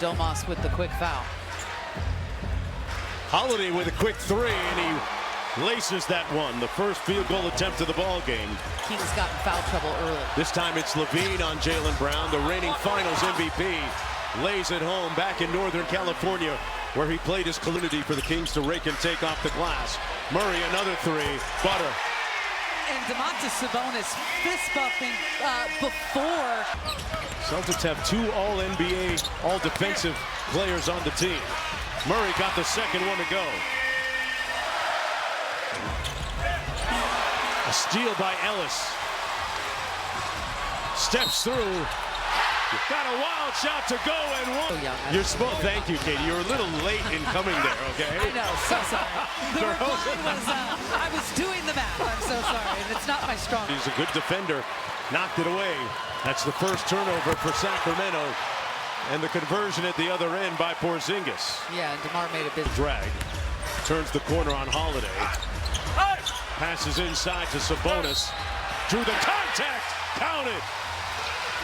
Domas with the quick foul. Holiday with a quick three, and he laces that one. The first field goal attempt of the ball game. King's got in foul trouble early. This time it's Levine on Jaylen Brown, the reigning Finals MVP. Lays it home back in Northern California, where he played his community for the Kings to rake and take off the glass. Murray, another three. Butter. And Domantas Sabonis fist bumping before. Celtics have two All-NBA, All-Defensive players on the team. Murray got the second one to go. A steal by Ellis. Steps through. Got a wild shot to go and one. You're supposed. Thank you, Katie. You're a little late in coming there. Okay. I know. So sorry. The reply was I was doing the math. I'm so sorry, and it's not my strong. He's a good defender. Knocked it away. That's the first turnover for Sacramento, and the conversion at the other end by Porzingis. Yeah, and DeMar made a big drag. Turns the corner on Holiday. Passes inside to Sabonis. Drew the contact. Count it.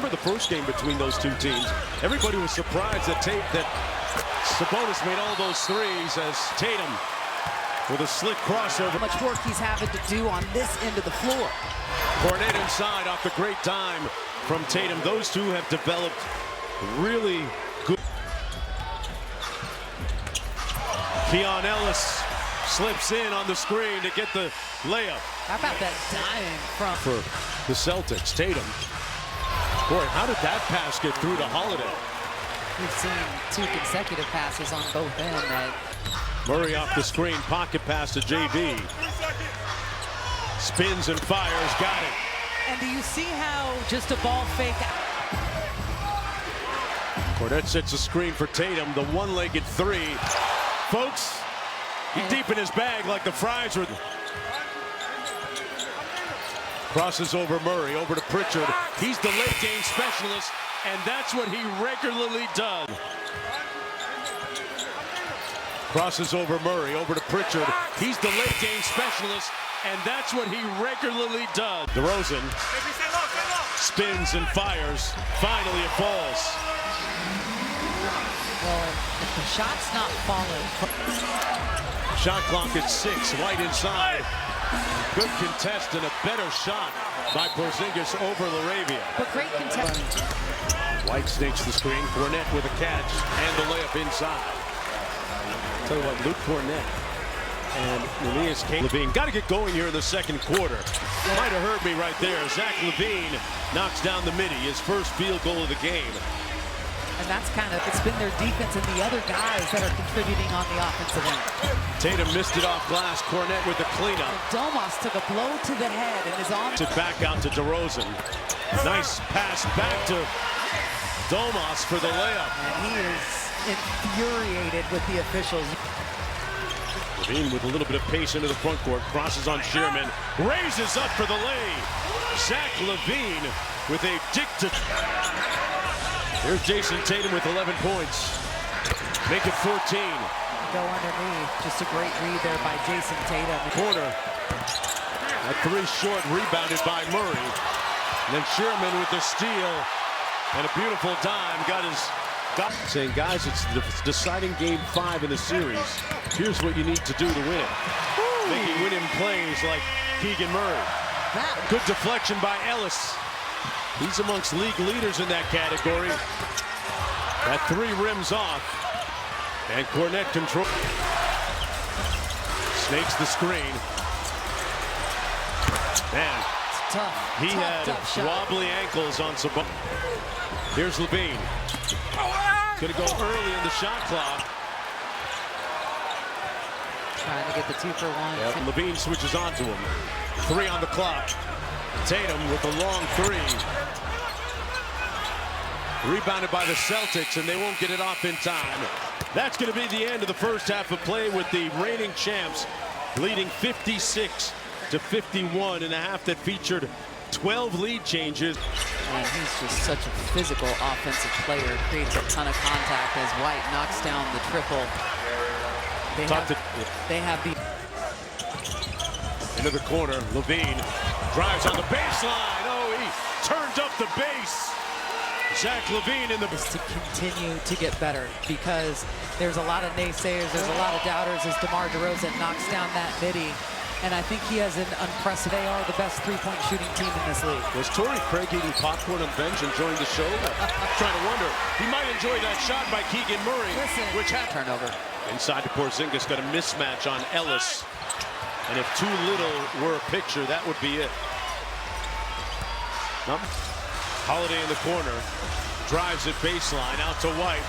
For the first game between those two teams, everybody was surprised that Sabonis made all those threes as Tatum with a slick crossover. How much work he's having to do on this end of the floor. Cornet inside off the great dime from Tatum. Those two have developed really good. Keon Ellis slips in on the screen to get the layup. How about that dime from for the Celtics? Tatum. Boy, how did that pass get through to Holiday? We've seen two consecutive passes on both ends. Murray off the screen, pocket pass to JV. Spins and fires, got it. And do you see how just a ball fake? Cornet sets a screen for Tatum, the one-legged three. Folks, he's deep in his bag like the fries were. Crosses over Murray, over to Pritchard. He's the late game specialist, and that's what he regularly does. Crosses over Murray, over to Pritchard. He's the late game specialist, and that's what he regularly does. DeRozan spins and fires. Finally, it falls. Well, if the shot's not falling. Shot clock at 6, White inside. Good contest and a better shot by Porzingis over LaRavia. But great contest. White snakes the screen. Cornet with a catch and the layup inside. Tell you what, Luke Cornet and Elias Levine got to get going here in the second quarter. Might have heard me right there. Zach LaVine knocks down the midi, his first field goal of the game. And that's it's been their defense and the other guys that are contributing on the offensive end. Tatum missed it off glass. Cornet with the cleanup. And Domas took a blow to the head and is on. To back out to DeRozan. Nice pass back to Domas for the layup. And he is infuriated with the officials. Levine with a little bit of pace into the front court. Crosses on Sherman. Raises up for the lay. Zach LaVine with a Here's Jason Tatum with 11 points. Make it 14. Go underneath. Just a great read there by Jason Tatum. Corner. A three short, rebounded by Murray. And then Sherman with the steal. And a beautiful dime. Saying, guys, it's the deciding game 5 in the series. Here's what you need to do to win it. Making winning plays like Keegan Murray. Good deflection by Ellis. He's amongst league leaders in that category. That three rims off. And Cornet control. Snakes the screen. Man, it's tough. He had wobbly ankles on Sabonis. Here's Levine. Gonna go early in the shot clock. Trying to get the 2 for 1. Yep. Levine switches onto him. 3 on the clock. Tatum with the long 3. Rebounded by the Celtics, and they won't get it off in time. That's going to be the end of the first half of play with the reigning champs leading 56-51 in a half that featured 12 lead changes. And he's just such a physical offensive player. Creates a ton of contact as White knocks down the triple. They have the... In into the corner. Levine drives on the baseline. Oh, he turned up the base. Zach Levine in the... Is to continue to get better, because there's a lot of naysayers, there's a lot of doubters as DeMar DeRozan knocks down that midi. And I think he has an unprecedented... They are the best three-point shooting team in this league. Was Torrey Craig eating popcorn on the bench enjoying the show? Trying to wonder. He might enjoy that shot by Keegan Murray. Listen. Which had turnover. Inside to Porzingis, got a mismatch on Ellis. And if too little were a picture, that would be it. Holiday in the corner. Drives at baseline, out to White.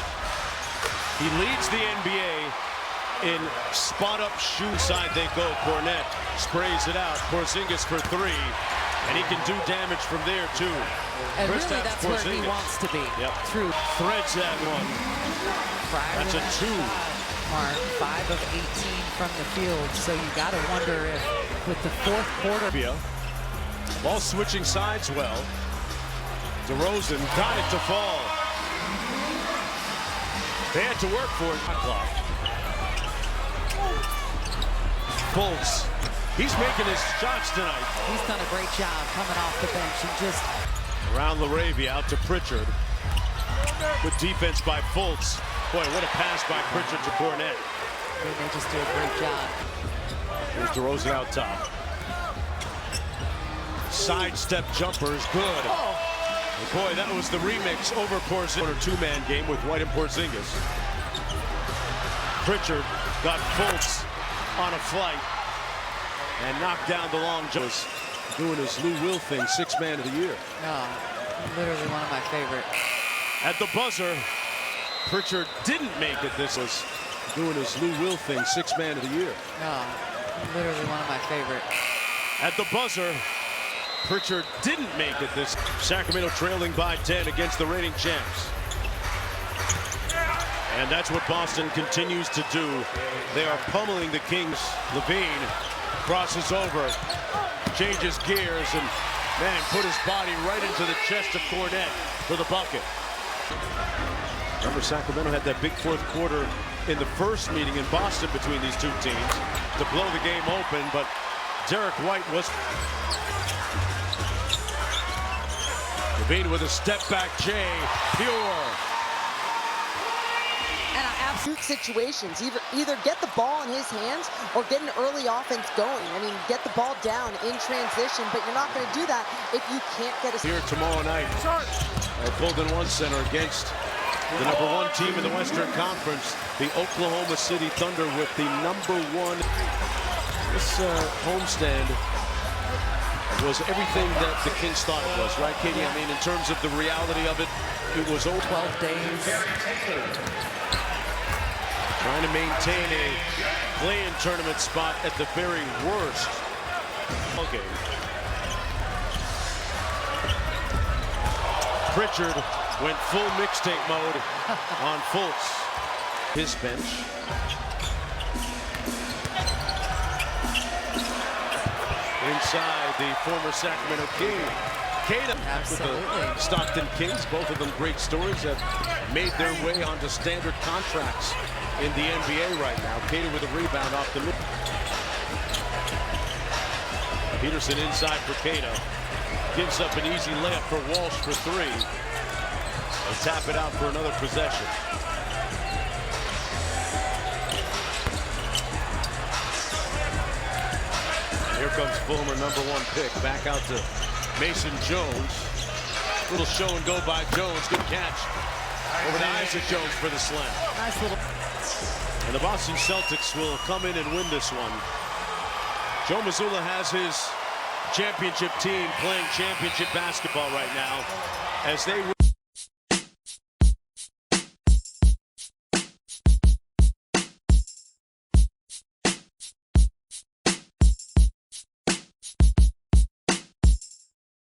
He leads the NBA in spot-up shoot side they go. Cornette sprays it out. Porzingis for three. And he can do damage from there, too. And really, that's where he wants to be. Yep. True. Threads that one. That's a two. Mark, 5 of 18 from the field. So you got to wonder if, with the fourth quarter... Ball switching sides well. DeRozan got it to fall. They had to work for it. Fultz. He's making his shots tonight. He's done a great job coming off the bench and just... Around LaRavia, out to Pritchard. Good defense by Fultz. Boy, what a pass by Pritchard to Cornette. They just do a great job. Here's DeRozan out top. Sidestep jumper is good. Oh. Boy, that was the remix over Porzingis. Two-man game with White and Porzingis. Pritchard got Fultz on a flight and knocked down the long jump. Doing his Lou Will thing, sixth man of the year. No, literally one of my favorite. At the buzzer, Pritchard didn't make it. This was doing his Lou Will thing, sixth man of the year. No, literally one of my favorite. At the buzzer, Pritchard didn't make it. This Sacramento trailing by 10 against the reigning champs. And that's what Boston continues to do. They are pummeling the Kings. Levine crosses over, changes gears, and man, put his body right into the chest of Cornette for the bucket. Remember, Sacramento had that big fourth quarter in the first meeting in Boston between these two teams to blow the game open, but Derek White was... Levine with a step-back J, pure. And absolute situations, either get the ball in his hands or get an early offense going. I mean, get the ball down in transition, but you're not going to do that if you can't get a... Here tomorrow night at Golden One Center against the #1 team in the Western Conference, the Oklahoma City Thunder, with the #1. This homestand was everything that the Kings thought it was, right, Katie? I mean, in terms of the reality of it, it was 12 days. Trying to maintain a play-in tournament spot at the very worst. Okay. Pritchard went full mixtape mode on Fultz. His bench. Inside, the former Sacramento King, Keita, with the Stockton Kings. Both of them great stories have made their way onto standard contracts in the NBA right now. Keita with a rebound off the mid. Peterson inside for Keita. Gives up an easy layup for Walsh for three. They tap it out for another possession. Here comes former #1 pick back out to Mason Jones. Little show and go by Jones. Good catch over to Isaac Jones for the slam. Nice little... And the Boston Celtics will come in and win this one. Joe Mazzulla has his championship team playing championship basketball right now as they